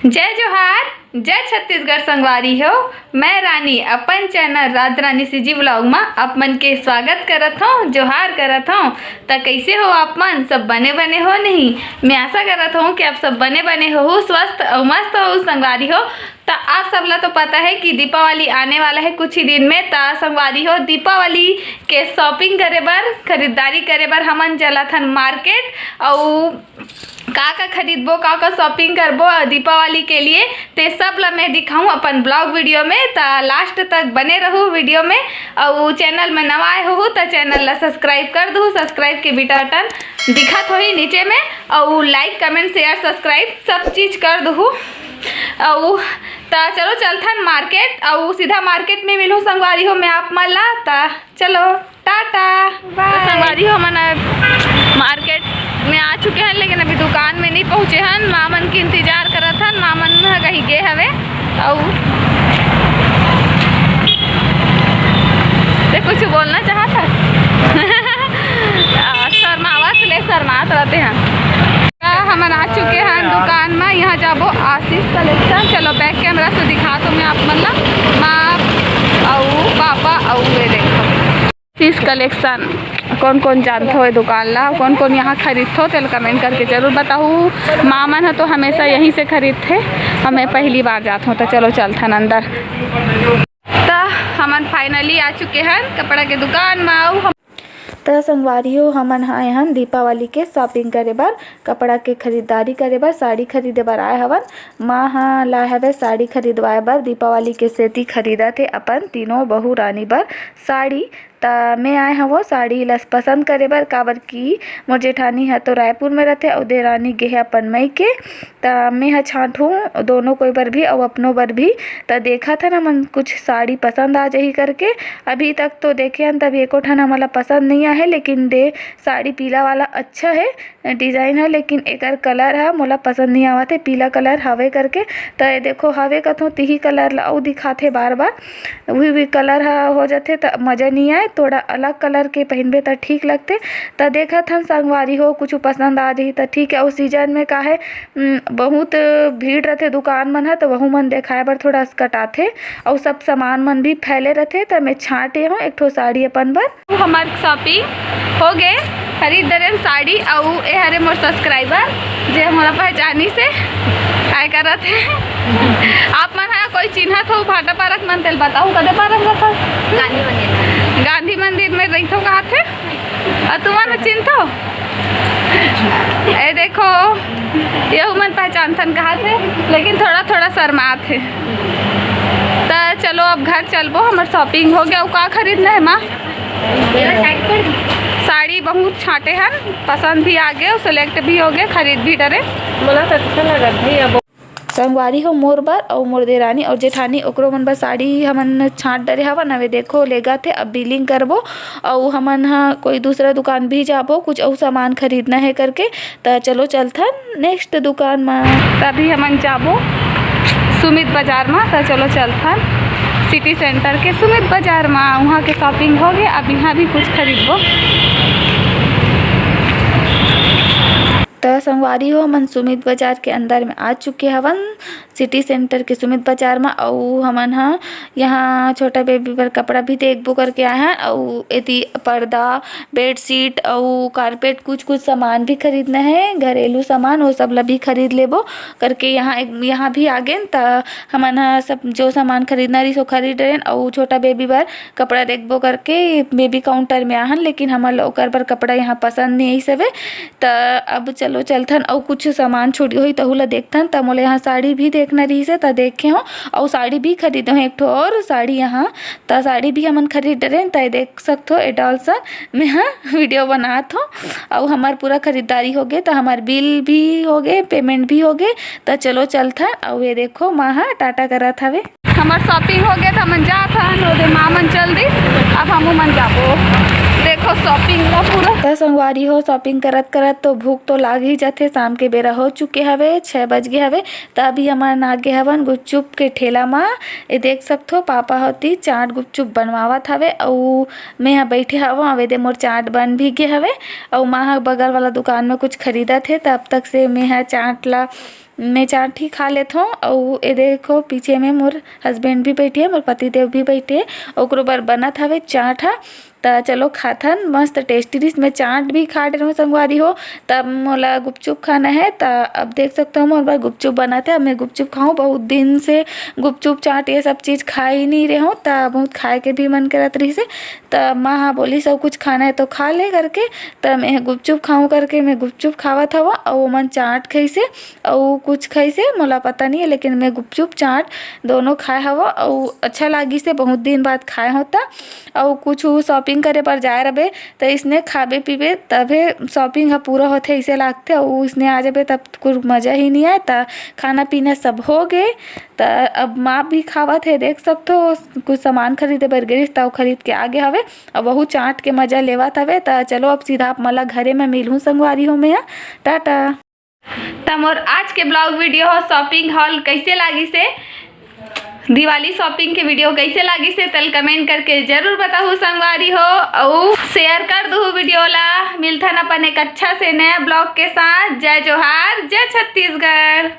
जय जोहार, जय छत्तीसगढ़ संगवारी हो। मैं रानी अपन चैनल राज रानी सीजी व्लॉग में आप मन के स्वागत करत हूँ, जोहार करत हूँ। तो कैसे हो आप मन? सब बने बने हो नहीं? मैं आशा करत हूँ कि आप सब बने बने हो, स्वस्थ और मस्त हो संगवारी हो। तो आप सब ला तो पता है कि दीपावली आने वाला है कुछ ही दिन में। तो संगवारी हो, दीपावली के शॉपिंग करे बर, खरीदारी करे बर हमन चलत हन मार्केट। और का खरीदबो, का शॉपिंग करबो दीपावली के लिए, ते सब ला मैं दिखाऊं अपन ब्लॉग वीडियो में। तो लास्ट तक बने रहूँ वीडियो में। और चैनल में नवा आए हो तो चैनल ला सब्सक्राइब कर दू। सब्सक्राइब के बटन दिखत हो ही नीचे में, और लाइक कमेंट शेयर सब्सक्राइब सब चीज़ कर दू। और तो चलो चलथन मार्केट, और सीधा मार्केट में मिलूँ संगवारी हो मैं आप मन ला। तो चलो टाटा बाय। संगवारी हो मन मार्केट में आ चुके हैं, लेकिन अभी दुकान में नहीं पहुँचे हैं। मामन की इंतजार करत हन, मामन कहीं गे हवे। और कुछ बोलना चाहत है शर्मावत ले शर्मात रहते हैं। हमन आ चुके हैं दुकान में, यहाँ जाबो आशीष कलेक्शन। चलो बैक कैमरा से दिखा तो मैं आप मन ला माँ और पापा। और वे देखो आशीष कलेक्शन, कौन कौन जानते हो दुकान ला, कौन कौन यहाँ खरीदते हो तो कमेंट करके जरूर बताऊँ। मामन है तो हमेशा यहीं से खरीदते, हमें पहली बार जाते हो। तो चलो चलते हैं अंदर। तो हमन फाइनली आ चुके हैं कपड़ा के दुकान में। तो संगवारी हो हमन आए हन दीपावली के शॉपिंग करे बर, कपड़ा के खरीदारी करे बर, साड़ी खरीदे बर आए हवन। माँ हाँ लाए हवे साड़ी खरीदवाए बर, दीपावली के सेती खरीदा थे अपन तीनों बहू रानी बर साड़ी। तो मैं आए हवो साड़ी ला पसंद करे बर, काबर की मोर जेठानी है तो रायपुर में रहते और देरानी गे है अपन मई के। तो मैं हा छाँटूँ दोनों कोई बर भी और अपनों बर भी। तो देखा था ना मन कुछ साड़ी पसंद आ जाही करके। अभी तक तो देखे हन तब एको ठन हमला पसंद नहीं आया है, लेकिन दे साड़ी पीला वाला अच्छा है डिज़ाइन है, लेकिन एकर कलर है मोला पसंद नहीं आवत है, पीला कलर हवे करके। तो ये देखो हवे कथों तिही कलर ला अउ दिखाथे बार बार, वही भी कलर हो जाते तो मज़ा नहीं आए। थोड़ा अलग कलर के पहनबे तो ठीक लगते। तो देखा था संगवारी हो कुछ पसंद आ जाही तो ठीक है। उस सीजन में का है बहुत भीड़ रहते दुकान मन है, तो वहू मन देखाए बर थोड़ा कटाथे और सब सामान मन भी फैले रहते। तो मैं छाँटे हूँ एक ठो साड़ी अपन बर। हमार शॉपिंग हो गए, खरीद दरे साड़ी। और ये हरे मोर सब्सक्राइबर जे हमारा पहचानी से काय करत है। आप मन है कोई चिन्हत हो भाटा पारक मन तेल बताऊँ कदे पारक रखा? गांधी मंदिर में रही थो कहा थे और तुम्हारा चिन्ह हो। ए देखो ये मन पहचान थन कहा थे, लेकिन थोड़ा थोड़ा शर्मा थे। तो चलो अब घर चलबो, हमार शॉपिंग हो गया। और का खरीदना है माँ? साड़ी बहुत छाटे हैं, पसंद भी आ गए, सिलेक्ट भी हो गए, खरीद भी डरे। मला तो अच्छा लगा संगवारी हो मोर बर और मोर देरानी और जेठानी ओकरो मन बर साड़ी हमन छाँट डरे हवन। हवे देखो लेगा थे अब बिलिंग करबो और हमन हा कोई दूसरा दुकान भी जाबो, कुछ और सामान खरीदना है करके। तो चलो चलथन नेक्स्ट दुकान में। तभी हमन जाबो सुमित बाजार में। तो चलो चलथन सिटी सेंटर के सुमित बाजार में, वहाँ के शॉपिंग हो गए। अब यहाँ भी कुछ खरीदबो। तो संगवारी हो हमन सुमित बाजार के अंदर में आ चुके हवन, सिटी सेंटर के सुमित बाजार में। और हमन हा यहाँ छोटा बेबी पर कपड़ा भी देखबो करके आए हैं। और यदि पर्दा, बेडशीट और कारपेट कुछ सामान भी खरीदना है, घरेलू सामान वो सब ला भी खरीद लेबो करके यहाँ भी आ गए। तो हमन हा सब जो सामान खरीदना रही सो खरीद रहे। और छोटा बेबी पर कपड़ा देखबो करके बेबी काउंटर में आहन, लेकिन हमार ओकर पर कपड़ा यहाँ पसंद नहीं आई सवे। तो अब चलो चलथन और कुछ सामान छूटी हुई तहु ला देखथन। तो मोला यहाँ साड़ी भी देखना रही से तो देखे हो, और साड़ी भी खरीदे हो एक ठो और साड़ी यहाँ। तो साड़ी भी हमन खरीद रहे। तो देख सकते हो एडॉल सा मैं हाँ वीडियो बनात हो। और हमार पूरा खरीदारी हो गए, तो हमार बिल भी हो गए, पेमेंट भी हो गए। तो चलो चलथन। और ये देखो माँ हाँ टाटा करत हवे। हमार शॉपिंग हो गया था, मन जात हन माँ मन चल दी। अब हम मन जाबो देखो शॉपिंग का पूरा। तो संगवारी हो शॉपिंग करत करत तो भूख तो लाग ही जाते। शाम के बेरा हो चुके हवे, 6 बज गए हवे। तो अभी हमार आगे हवन गुपचुप के ठेला में। ये देख सकते हो पापा होती चाट गुपचुप बनवावत हवे और मैं यहाँ बैठे हवा। अवे दे मोर चाट बन भी गए हवे और माँ बगल वाला दुकान में कुछ खरीदा थे। तब तक से मैं यहाँ चाट ला मैं चाट ही खा लेत हूँ। और ये देखो पीछे में मोर हस्बैंड भी बैठे है, मोर पति देव भी बैठे है, ओकरो बर बनत हवे चाट हा। त चलो खाथन मस्त टेस्टी डिश। मैं चाट भी खा रही हूँ संगवारी हो, तब मोला गुपचुप खाना है। त अब देख सकते हो मोर बार गुपचुप बनाते, अब मैं गुपचुप खाऊँ। बहुत दिन से गुपचुप चाट ये सब चीज़ खा ही नहीं रहे हूँ, त बहुत खाए के भी मन करत रही से। त माँ हाँ बोली सब कुछ खाना है तो खा ले करके, त मैं गुपचुप खाऊँ करके मैं गुपचुप खावत हवा। और मन चाट खइसे और कुछ खइसे मोला पता नहीं है, लेकिन मैं गुपचुप चाट दोनों खाए हवा और अच्छा लागी से। बहुत दिन बाद खाए होता। और कुछ शॉपिंग करे पर जाए रहे तो इसने खाबे पीबे तबे शॉपिंग हा पूरा होते ऐसे लागते। और इसने आ जाबे तब कुछ मज़ा ही नहीं आए। त खाना पीना सब हो गए, त अब माँ भी खावत है, देख सकते हो। कुछ सामान खरीदे बर गिरिस तब खरीद के आगे हवे, अब वहू चाट के मज़ा लेवत हवे। त चलो अब सीधा आप मला घरे में मिलूँ संगवारी हो मैं। टाटा। तब मोर आज के ब्लॉग वीडियो हो शॉपिंग हॉल कैसे लागी से, दिवाली शॉपिंग के वीडियो कैसे लागी से तल कमेंट करके जरूर बताओ संगवारी हो। और शेयर कर दो वीडियो ला। मिलथन अपन एक अच्छा से नया ब्लॉग के साथ। जय जोहार, जय छत्तीसगढ़।